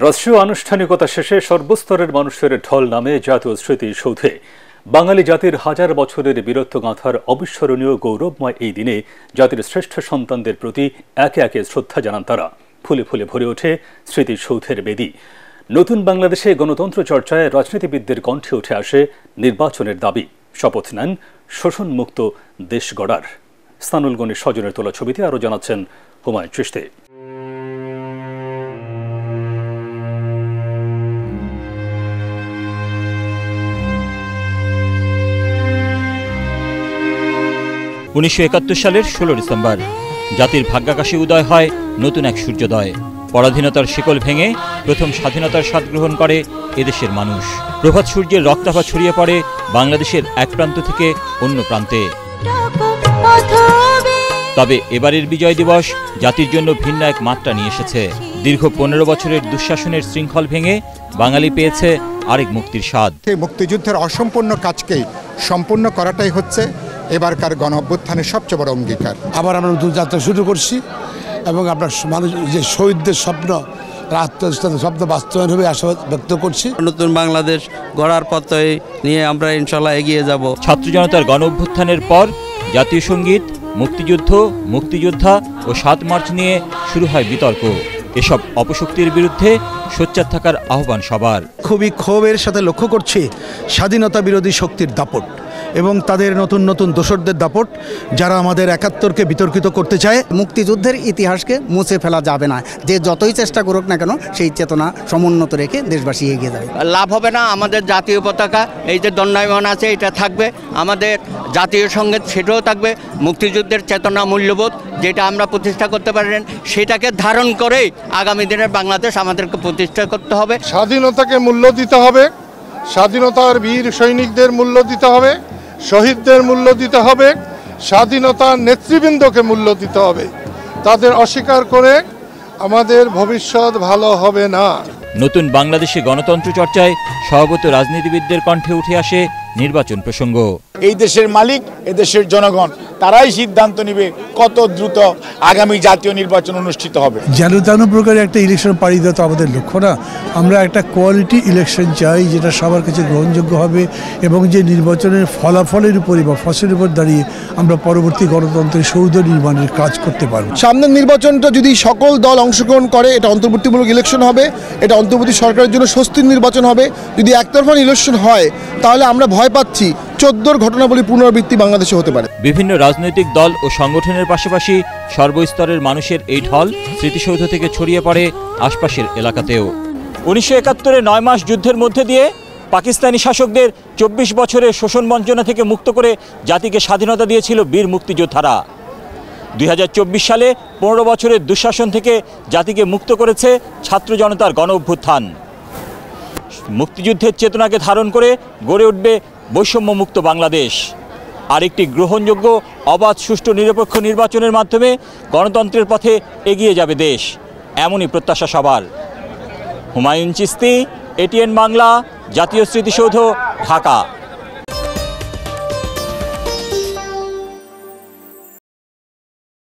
রাষ্ট্রীয় আনুষ্ঠানিকতা শেষে সর্বস্তরের মানুষের ঢল নামে জাতীয় স্মৃতিসৌধে বাঙালি জাতির হাজার বছরের বীরত্বগাথার অবিস্মরণীয় গৌরবময় এই দিনে জাতির শ্রেষ্ঠ সন্তানদের প্রতি একে একে শ্রদ্ধা জানান তারা। ফুলে ফুলে ভরে ওঠে স্মৃতিসৌধের বেদি। নতুন বাংলাদেশে গণতন্ত্র চর্চায় রাজনীতিবিদদের কণ্ঠে উঠে আসে নির্বাচনের দাবি। শপথ নেন শোষণমুক্ত দেশ গড়ার। স্থানুল গণের স্বজনের তোলা ছবিতে আরও জানাচ্ছেন হুমায়ুন চিশতি। সালের 16 ডিসেম্বর জাতির ভাগ্যাকাশে উদয় হয় নতুন এক সূর্যোদয়। পরাধীনতার শিকল ভেঙে প্রথম স্বাধীনতার স্বাদ গ্রহণ করে এদেশের মানুষ। প্রভাত সূর্যের রক্তাভা ছড়িয়ে পড়ে বাংলাদেশের এক প্রান্ত থেকে অন্য প্রান্তে। তবে এবারের বিজয় দিবস জাতির জন্য ভিন্ন এক মাত্রা নিয়ে এসেছে। দীর্ঘ 15 বছরের দুঃশাসনের শৃঙ্খল ভেঙে বাঙালি পেয়েছে আরেক মুক্তির স্বাদ। মুক্তিযুদ্ধের অসম্পূর্ণ কাজকে সম্পূর্ণ করাটাই হচ্ছে এবারকার গণ অভ্যুত্থানের সবচেয়ে বড় অঙ্গীকার। আবার আমরা নতুন যাত্রা শুরু করছি এবং আমরা মানুষ যে শহীদদের স্বপ্ন স্বপ্ন বাস্তবায়ন হবে আশাবাদ ব্যক্ত করছি। নতুন বাংলাদেশ গড়ার পথে নিয়ে আমরা ইনশাল্লাহ এগিয়ে যাব। ছাত্র জনতার গণ অভ্যুত্থানের পর জাতীয় সঙ্গীত, মুক্তিযুদ্ধ, মুক্তিযোদ্ধা ও ৭ মার্চ নিয়ে শুরু হয় বিতর্ক। এসব অপশক্তির বিরুদ্ধে সোচ্চার থাকার আহ্বান সবার। খুবই ক্ষোভের সাথে লক্ষ্য করছি স্বাধীনতা বিরোধী শক্তির দাপট এবং তাদের নতুন নতুন দোসরদের দাপট, যারা আমাদের ৭১কে বিতর্কিত করতে চায়। মুক্তিযুদ্ধের ইতিহাসকে মুছে ফেলা যাবে না। যে যতই চেষ্টা করুক না কেন, সেই চেতনা সমুন্নত রেখে দেশবাসী এগিয়ে যাবে। লাভ হবে না। আমাদের জাতীয় পতাকা এই যে দণ্ডায়মান আছে, এটা থাকবে। আমাদের জাতীয় সঙ্গীত সেটাও থাকবে। মুক্তিযুদ্ধের চেতনা, মূল্যবোধ যেটা আমরা প্রতিষ্ঠা করতে পারেন, সেটাকে ধারণ করেই আগামী দিনের বাংলাদেশ আমাদেরকে প্রতিষ্ঠা করতে হবে। স্বাধীনতাকে মূল্য দিতে হবে, স্বাধীনতার বীর সৈনিকদের মূল্য দিতে হবে, শহীদদের মূল্য দিতে হবে, স্বাধীনতার নেতৃবৃন্দকে মূল্য দিতে হবে। তাদের অস্বীকার করে আমাদের ভবিষ্যৎ ভালো হবে না। নতুন বাংলাদেশে গণতন্ত্র চর্চায় স্বভাবত রাজনীতিবিদদের কণ্ঠে উঠে আসে নির্বাচন প্রসঙ্গ। এই দেশের মালিক এদেশের জনগণ, তারাই সিদ্ধান্ত নেবে কত দ্রুত আগামী জাতীয় নির্বাচন অনুষ্ঠিত হবে। যেন তেন প্রকারে একটা ইলেকশন পাড়ি দেওয়া তো আমাদের লক্ষ্য না। আমরা একটা কোয়ালিটি ইলেকশন চাই, যেটা সবার কাছে গ্রহণযোগ্য হবে এবং যে নির্বাচনের ফলাফলের উপরে বা ফসলের উপর দাঁড়িয়ে আমরা পরবর্তী গণতন্ত্রের সৌধ নির্মাণের কাজ করতে পারব। সামনের নির্বাচনটা যদি সকল দল অংশগ্রহণ করে, এটা অন্তর্বর্তীমূলক ইলেকশন হবে, এটা অন্তর্বর্তী সরকারের জন্য স্বস্তির নির্বাচন হবে। যদি একতরফা ইলেকশন হয়, তাহলে আমরা ভয় পাচ্ছি 14 ঘটনাবলী পুনরাবৃত্তি বাংলাদেশে হতে পারে। বিভিন্ন রাজনৈতিক দল ও সংগঠনের পাশাপাশি সর্বস্তরের মানুষের এই ঢল স্মৃতিসৌধ থেকে ছড়িয়ে পড়ে আশপাশের এলাকাতেও। 1971-এ 9 মাস যুদ্ধের মধ্যে দিয়ে পাকিস্তানি শাসকদের 24 বছরের শোষণ বঞ্চনা থেকে মুক্ত করে জাতিকে স্বাধীনতা দিয়েছিল বীর মুক্তিযোদ্ধারা। 2024 সালে 15 বছরের দুঃশাসন থেকে জাতিকে মুক্ত করেছে ছাত্র জনতার গণ অভ্যুত্থান। মুক্তিযুদ্ধের চেতনাকে ধারণ করে গড়ে উঠবে বৈষম্যমুক্ত বাংলাদেশ। আরেকটি গ্রহণযোগ্য, অবাধ, সুষ্ঠু, নিরপেক্ষ নির্বাচনের মাধ্যমে গণতন্ত্রের পথে এগিয়ে যাবে দেশ, এমনই প্রত্যাশা সবার। হুমায়ুন চিশতি, এটিএন বাংলা, জাতীয় স্মৃতিসৌধ, ঢাকা।